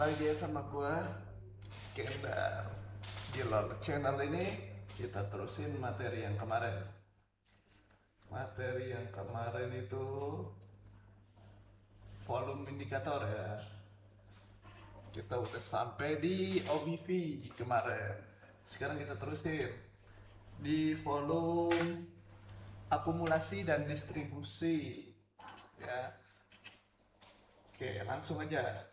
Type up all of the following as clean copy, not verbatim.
lagi ya sama gua Kendar. Di LOL channel ini kita terusin materi yang kemarin. Materi yang kemarin itu volume indikator ya. Kita udah sampai di OBV kemarin. Sekarang kita terusin di volume akumulasi dan distribusi ya. Oke, langsung aja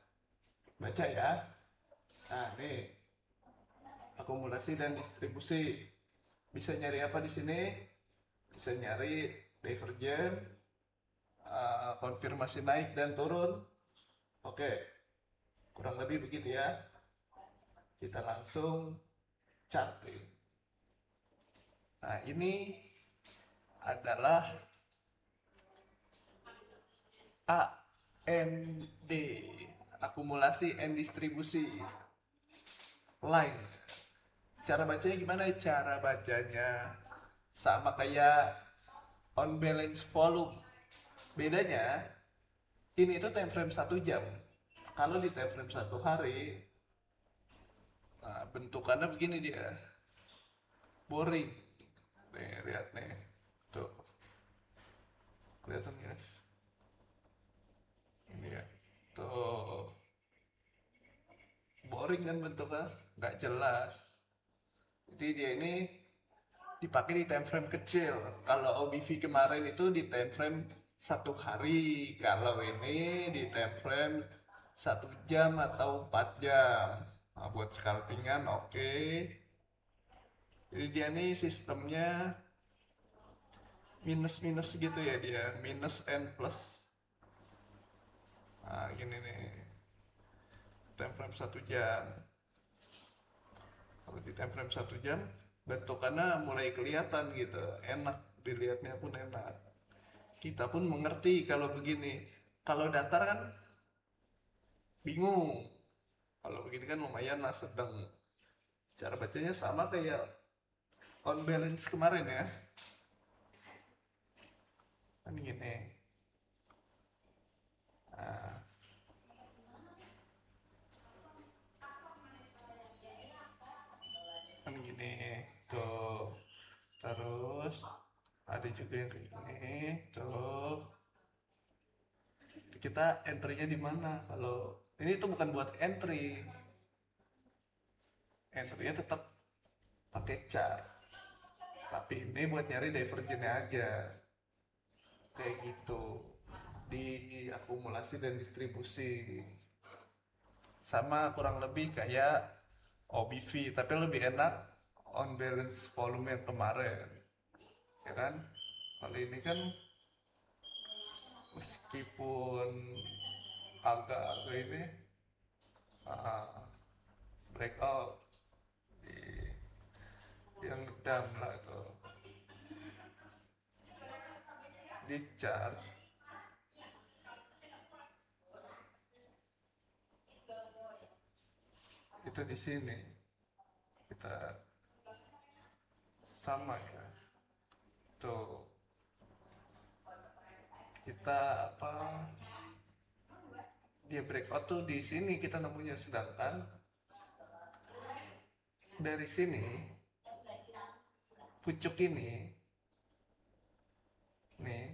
baca ya. Nah, nih akumulasi dan distribusi. Bisa nyari apa di sini? Bisa nyari divergen, konfirmasi naik dan turun. Oke, kurang lebih begitu ya. Kita langsung charting. Nah, ini adalah AND, akumulasi and distribusi line. Cara bacanya gimana? Cara bacanya sama kayak on balance volume. Bedanya ini itu time frame 1 jam. Kalau di time frame 1 hari, nah, bentukannya begini dia, boring. Nih lihat nih, tuh kelihatan guys. Ini ya, tuh boring kan bentuknya, nggak jelas. Jadi dia ini dipakai di time frame kecil. Kalau OBV kemarin itu di time frame 1 hari, kalau ini di time frame 1 jam atau 4 jam. Nah, buat scalpingan oke. Jadi dia nih sistemnya minus minus gitu ya, dia minus and plus. Nah gini nih, time frame 1 jam. Kalau di time frame 1 jam bentukannya mulai kelihatan gitu, enak dilihatnya pun enak, kita pun mengerti kalau begini. Kalau datar kan bingung, kalau begini kan lumayan lah, sedang. Cara bacanya sama kayak on balance kemarin ya, kan gini. Nah, kan gini tuh, terus ada juga yang kayak gini tuh. Kita entry-nya di mana? Kalau ini tuh bukan buat entry, entry-nya tetap pakai chart, tapi ini buat nyari divergennya aja, kayak gitu. Di akumulasi dan distribusi sama kurang lebih kayak OBV, tapi lebih enak on balance volume yang kemarin, ya kan? Kali ini kan meskipun agak-agak ini, uh, breakout di yang ngedam lah di chart itu. Di sini kita sama ya, tuh kita apa, dia breakout tuh di sini kita nemunya, sedangkan dari sini pucuk ini nih,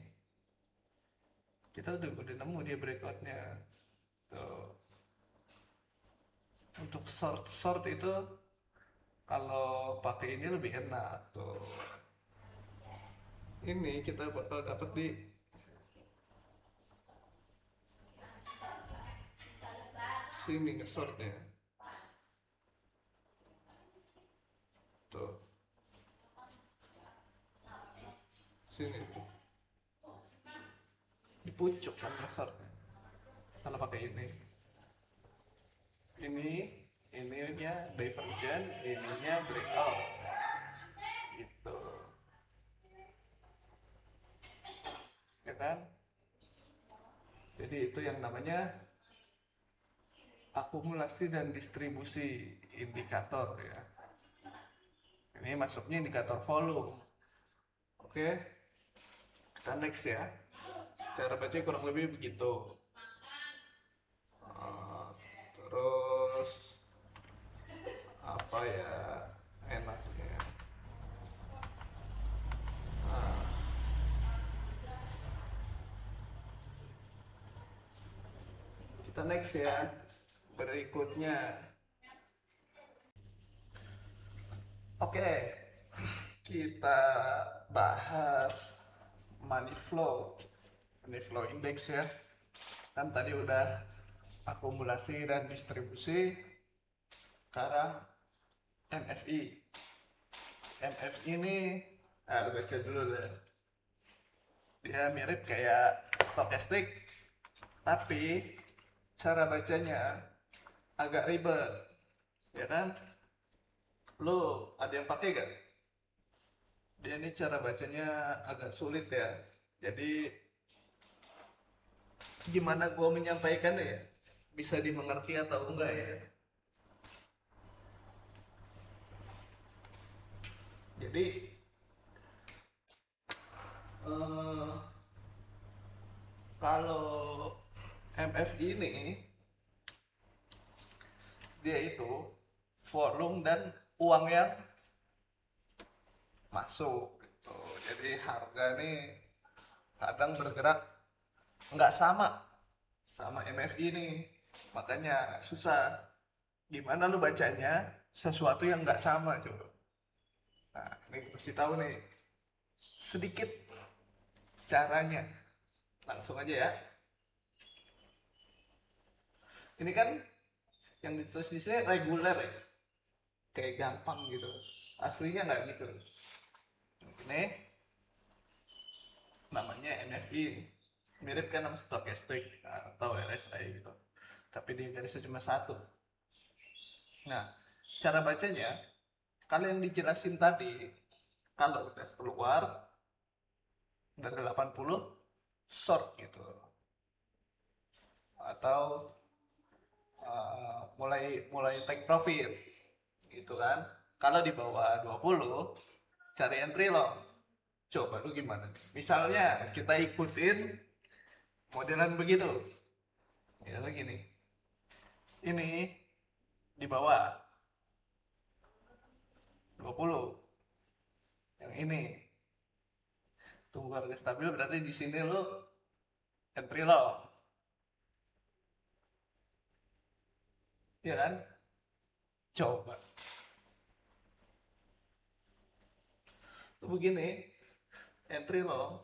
kita udah nemu dia breakoutnya tuh. Untuk short short itu kalau pakai ini lebih enak tuh. Ini kita bakal dapat di sini nge-shortnya tuh, sini tuh di pucuk kan nge-shortnya kalau pakai ini ininya divergent, ininya breakout gitu, ya kan? Jadi itu yang namanya akumulasi dan distribusi indikator ya. Ini masuknya indikator volume. Oke, kita next ya. Cara baca kurang lebih begitu. Terus apa ya enaknya? Nah, kita next ya. Berikutnya, oke, kita bahas money flow, money flow index ya. Kan tadi udah akumulasi dan distribusi, sekarang MFI. MFI ini, baca dulu deh. Dia mirip kayak stokastik, tapi cara bacanya agak ribet, ya kan? Lo ada yang pakai gak? Dia ini cara bacanya agak sulit ya. Jadi gimana gua menyampaikannya ya? Bisa dimengerti atau enggak ya? Jadi eh, kalau MFI ini dia itu volume dan uang yang masuk gitu. Jadi harga ini kadang bergerak nggak sama sama MFI ini, makanya susah. Gimana lu bacanya sesuatu yang nggak sama coba? Nah, ini mesti tahu nih sedikit caranya. Langsung aja ya. Ini kan yang ditulis di sini reguler ya, kayak gampang gitu. Aslinya nggak gitu. Ini namanya MFI, mirip kan sama stochastic atau RSI gitu, tapi dia garisnya cuma satu. Nah, cara bacanya kalau yang dijelasin tadi, kalau udah keluar dari 80 short gitu, atau mulai mulai take profit gitu kan. Kalau di bawah 20 cari entry long. Coba lu gimana? Misalnya kita ikutin modelan begitu. Ya lagi nih. Ini di bawah 20. Yang ini tunggu harga stabil, berarti di sini lu entry long. Ya kan? Coba. Tuh begini, entry long.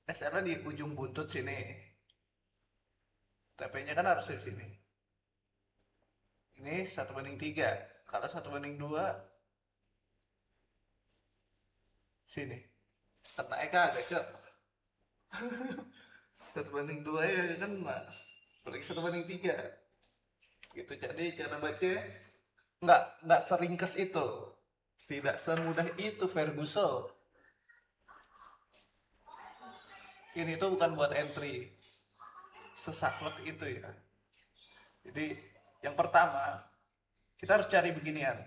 SL di ujung buntut sini. TP-nya kan harus di sini. Ini 1/3. Kalau 1/2 sini. Naik agak cok. 1/2 ya kan, apalagi 1/3 gitu. Jadi cara baca nggak seringkes itu, tidak semudah itu Ferguson. Ini tuh bukan buat entry sesaklek itu ya. Jadi yang pertama kita harus cari beginian,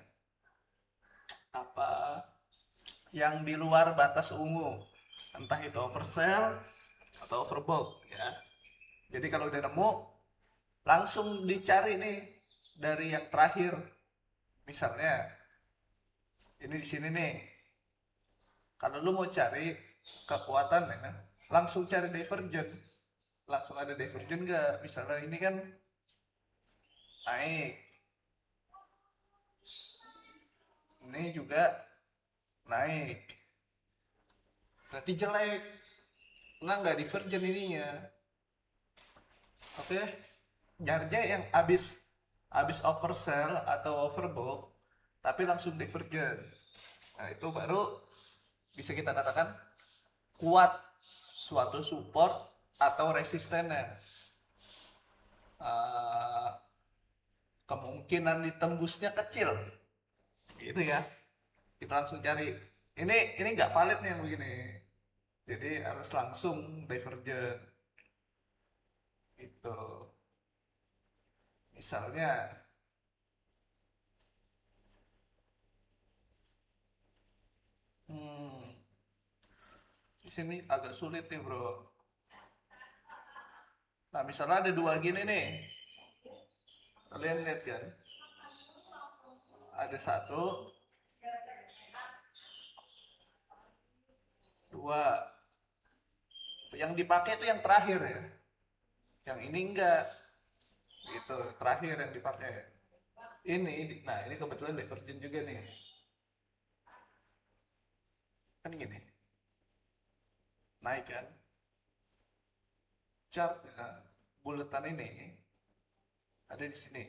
apa yang di luar batas ungu, entah itu oversell atau overbought ya. Jadi kalau udah nemu langsung dicari nih dari yang terakhir. Misalnya ini di sini nih. Kalau lu mau cari kekuatan ya, langsung cari divergen. Langsung ada divergen nggak? Misalnya ini kan naik, ini juga naik. Berarti jelek. Nggak divergen ininya. Oke, nyarinya yang habis oversell atau overbought, tapi langsung divergen. Nah itu baru bisa kita katakan kuat suatu support atau resistennya. Uh, Kemungkinan ditembusnya kecil, gitu ya. Kita langsung cari. Ini nggak valid nih yang begini. Jadi harus langsung divergen. Itu. Misalnya, hmm, di sini agak sulit nih bro. Nah misalnya ada dua gini nih, kalian lihat kan, ada satu, dua, yang dipakai itu yang terakhir ya, yang ini enggak, itu terakhir yang dipakai. Ini, nah ini kebetulan divergen juga nih, kan gini, naik kan, chart buletan ini ada di sini.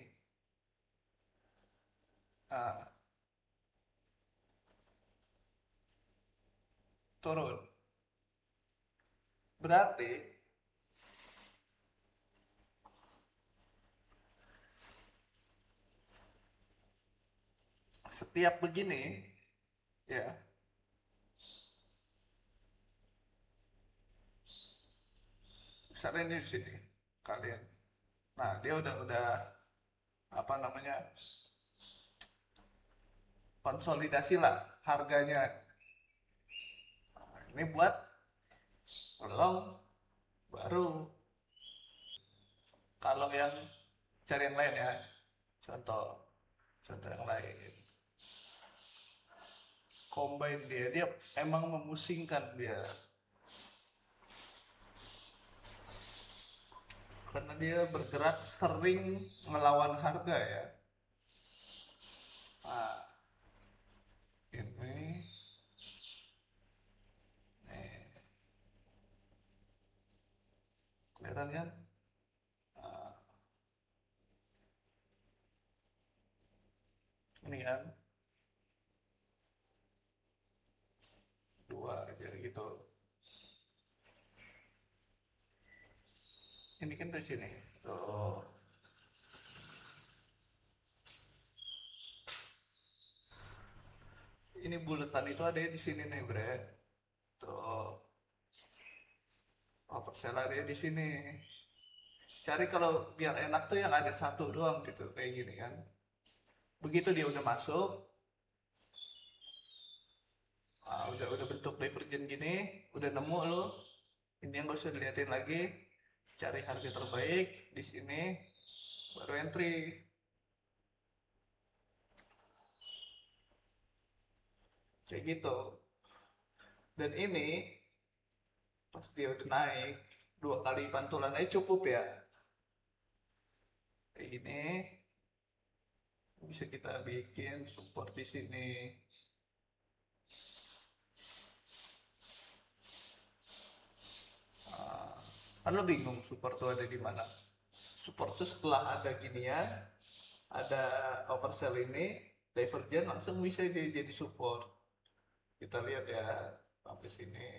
Nah, turun. Berarti setiap begini ya, misalnya ini di sini kalian. Nah, dia udah apa namanya? Konsolidasi lah harganya. Nah, ini buat belum baru. Kalau yang cari yang lain ya. Contoh contoh yang lain. Combine dia emang memusingkan dia. Karena dia bergerak sering melawan harga ya. Nah, ini nih, kelihatan kan? Nah, ini kan dua aja gitu. Ini kan di sini. Tuh. Ini buletan itu ada di sini nih, Bre. Tuh. Oh, persela ada di sini. Cari kalau biar enak tuh yang ada satu doang gitu, kayak gini kan. Begitu dia udah masuk, udah bentuk divergen gini, udah nemu lo. Ini yang gak usah diliatin lagi. Cari harga terbaik di sini, baru entry. Kayak gitu. Dan ini pas dia udah naik dua kali pantulan aja cukup ya. Kayak gini bisa kita bikin support di sini. Ah, kan lo bingung support tuh ada di mana? Support tuh setelah ada ginian, ada oversell ini, divergen langsung bisa jadi support. Kita lihat ya sampai sini.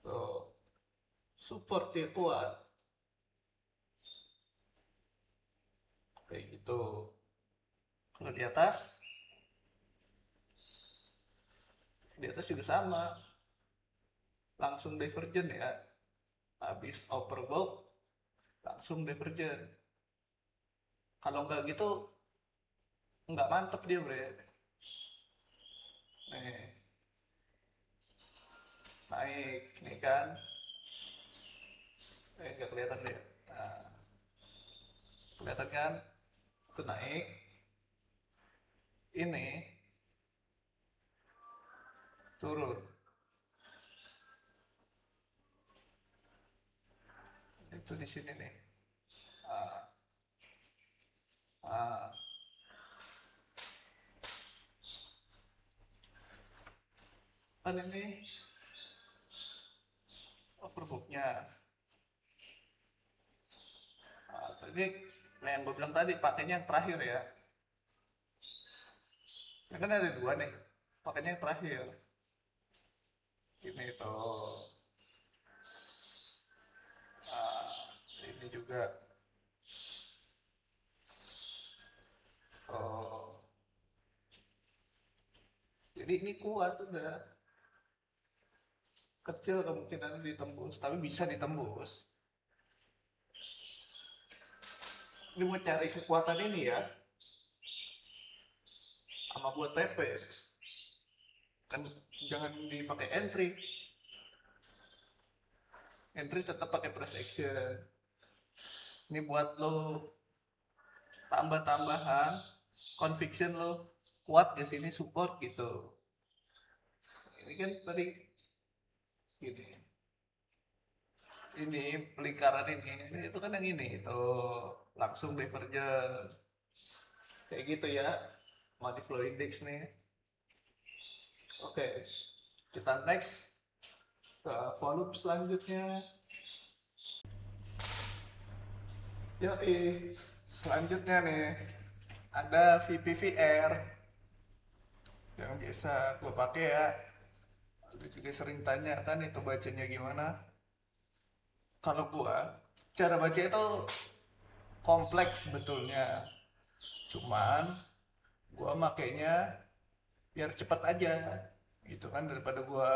Tuh, support dia kuat. Kayak gitu. Kalau di atas juga sama. Langsung divergen ya. Habis overbought, langsung divergen. Kalau nggak gitu, nggak mantep dia bre. Nih, naik, nih kan. Nggak kelihatan deh. Nah, kelihatan kan? Itu naik. Ini turun. Itu di sini nih. Ah, ah. Kan ini overbooknya. Nah, tadi, nah yang gue bilang tadi pakainya yang terakhir ya. Ya kan ada dua nih. Pakainya yang terakhir. Ini tuh. Ah, ini juga. Oh, jadi ini kuat udah. Kecil kemungkinan ditembus, tapi bisa ditembus. Ini buat cari kekuatan ini ya, sama buat TP. Kan jangan dipakai entry. entry tetap pakai press action. Ini buat lo tambah-tambahan conviction lo kuat ke sini support gitu. Ini kan tadi gini, ini lingkaran ini itu kan yang ini itu langsung divergent kayak gitu ya, money flow index nih. Oke, kita next ke volume selanjutnya. Selanjutnya nih ada VPVR yang biasa gue pakai ya. Lu juga sering tanya kan itu bacanya gimana. Kalau gue cara baca itu kompleks sebetulnya, cuman gue makainya biar cepet aja gitu kan, daripada gue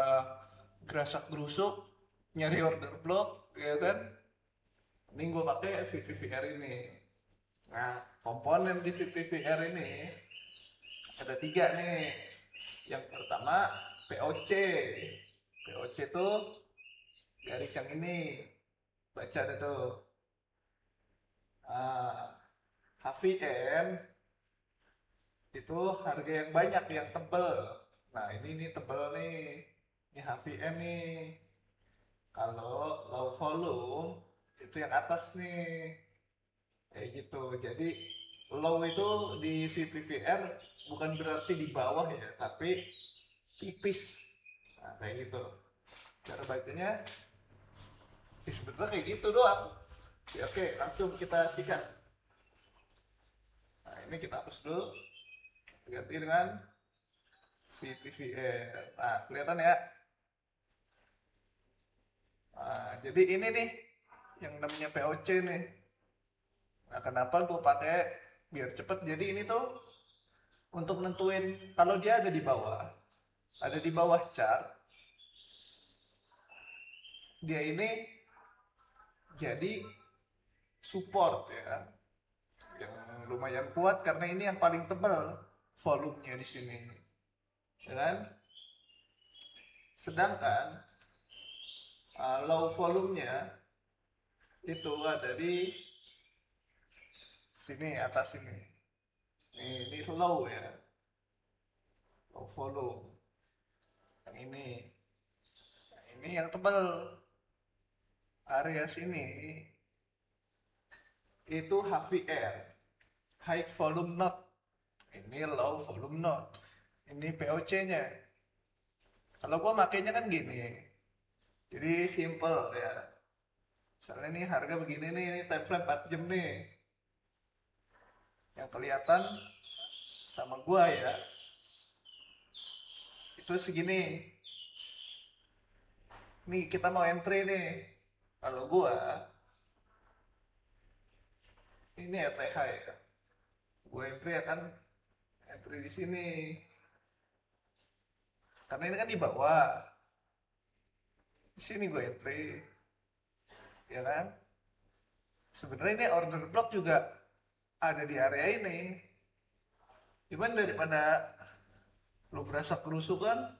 gerasak gerusuk nyari order block ya kan. Ini gue pakai VPVR ini. Nah, komponen di VPVR ini ada 3 nih. Yang pertama POC. POC tuh garis yang ini, baca deh tuh. HVN itu harga yang banyak, yang tebel. Nah ini nih tebel nih, ini HVN nih. Kalau low volume itu yang atas nih, kayak gitu. Jadi low itu di VPVR bukan berarti di bawah ya, tapi tipis. Nah kayak gitu cara bacanya. Sebenarnya kayak gitu doang ya. Oke, langsung kita sikat. Nah ini kita hapus dulu, ganti dengan VPVR. Nah kelihatan ya. Nah, jadi ini nih yang namanya POC nih. Nah kenapa gue pakai biar cepet. Jadi ini tuh untuk nentuin kalau dia ada di bawah chart, dia ini jadi support ya, yang lumayan kuat karena ini yang paling tebal volumenya di sini, ya kan? Sedangkan low volumenya itu ada di sini atas ini. Ini low ya, low volume. Yang ini yang tebal. Area sini itu HVR, high volume node. Ini low volume node. Ini POC-nya. Kalau gua makainya kan gini. Jadi simple ya. Misalnya ini harga begini nih, ini time frame 4 jam nih. Yang kelihatan sama gua ya, itu segini. Nih kita mau entry nih. Kalau gua ini ETH ya. Gua entry akan entry di sini. Karena ini kan di bawah. Di sini gue entry. Ya kan? Sebenarnya ini order block juga ada di area ini. Cuman daripada lu berasa kerusukan,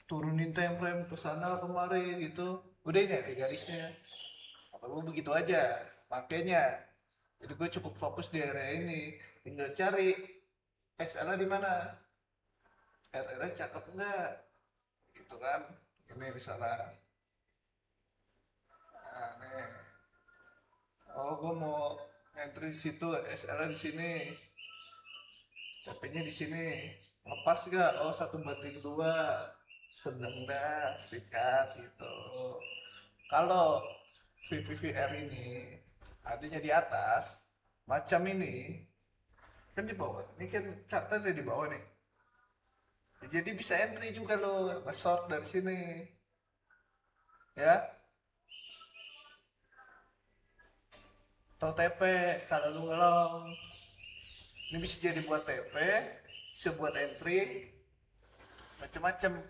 turunin time frame ke sana kemari gitu, udah nyari garisnya. Apa gue begitu aja makanya. Jadi gue cukup fokus di area ini, tinggal cari SL di mana, RR cakep enggak gitu kan. Ini misalnya nah, nih. Oh gue mau entry di situ, SL di sini, TP-nya di sini, lepas gak? Oh 1/2, sedang dah, sikat gitu. Kalau VPVR ini adanya di atas, macam ini, kan di bawah. Ini kan chartnya di bawah nih. Jadi bisa entry juga lo, nge-short dari sini. Ya, atau TP kalau lu ngelong. Ini bisa jadi buat TP, bisa buat entry, macam-macam.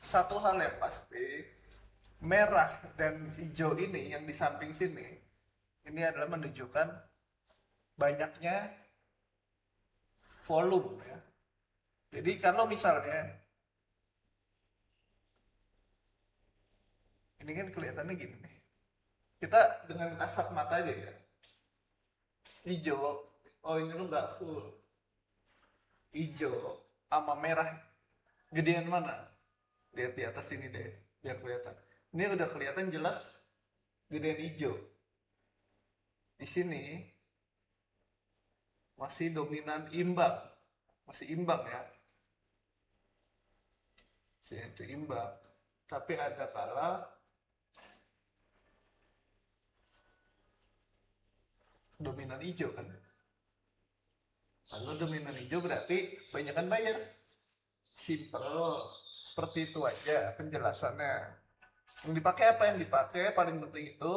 Satu hal yang pasti, merah dan hijau ini yang di samping sini, ini adalah menunjukkan banyaknya volume ya. Jadi kalau misalnya ini kan kelihatannya gini nih, kita dengan kasat mata aja ya, hijau, oh ini lu nggak full, hijau sama merah gedean mana, lihat di atas ini deh biar kelihatan. Ini udah kelihatan jelas gedean hijau. Di sini masih dominan imbang, masih imbang ya, sini itu imbang. Tapi ada kala dominan hijau kan. Kalau dominan hijau berarti banyakan bayar. Simple, seperti itu aja penjelasannya. Yang dipakai apa? Yang dipakai paling penting itu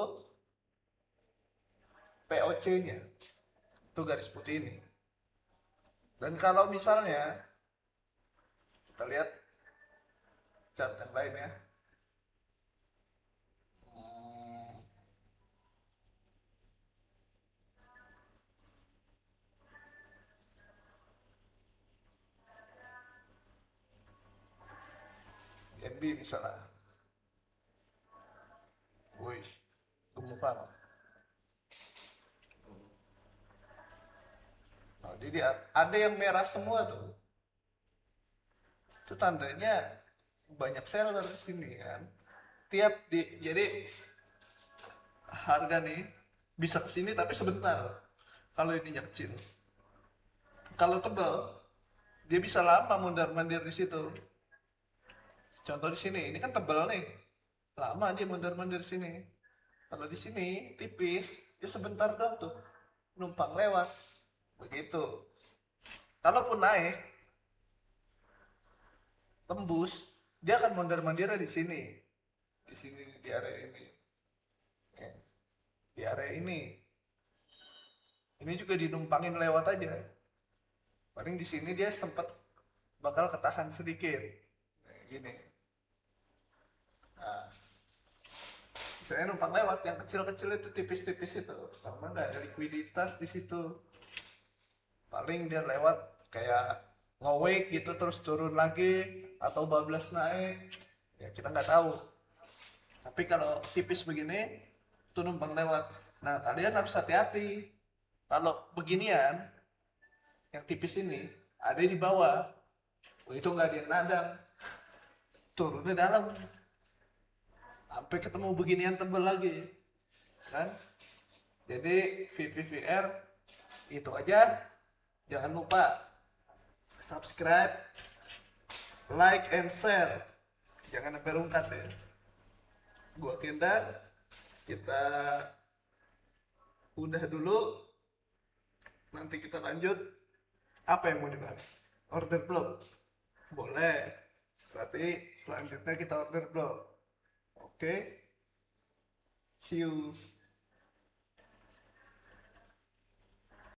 POC-nya, itu garis putih ini. Dan kalau misalnya kita lihat cat yang lain ya, NB misalnya, wih, gemukan. Nah, jadi ada yang merah semua tuh. Itu tandanya banyak seller di sini kan. Jadi harga nih bisa ke sini tapi sebentar. Kalau ininya kecil. Kalau tebal, dia bisa lama mondar-mandir di situ. Contoh di sini, ini kan tebal nih. Lama dia mondar-mandir sini. Kalau di sini tipis, ya sebentar dong tuh. Numpang lewat. Begitu. Kalaupun naik, tembus, dia akan mondar-mandir di sini. Di sini di area ini. Ya, di area ini. Ini juga dinumpangin lewat aja. Paling di sini dia sempat bakal ketahan sedikit. Nah, gini. Nah, misalnya numpang lewat yang kecil-kecil itu tipis-tipis itu, karena nggak ada likuiditas di situ. Paling dia lewat kayak ngowek gitu terus turun lagi atau bablas naik, ya kita nggak tahu. Tapi kalau tipis begini, itu numpang lewat. Nah kalian harus hati-hati. Kalau beginian, yang tipis ini ada di bawah, oh, itu nggak ada yang nadang, turunnya dalam, sampai ketemu beginian tebel lagi, kan? Jadi VVVR itu aja. Jangan lupa subscribe, like, and share. Jangan sampai rungkat ya. Gua Kendar, kita udah dulu. Nanti kita lanjut. Apa yang mau dibahas? Order blog? Boleh. Berarti selanjutnya kita order blog. Oke. See you.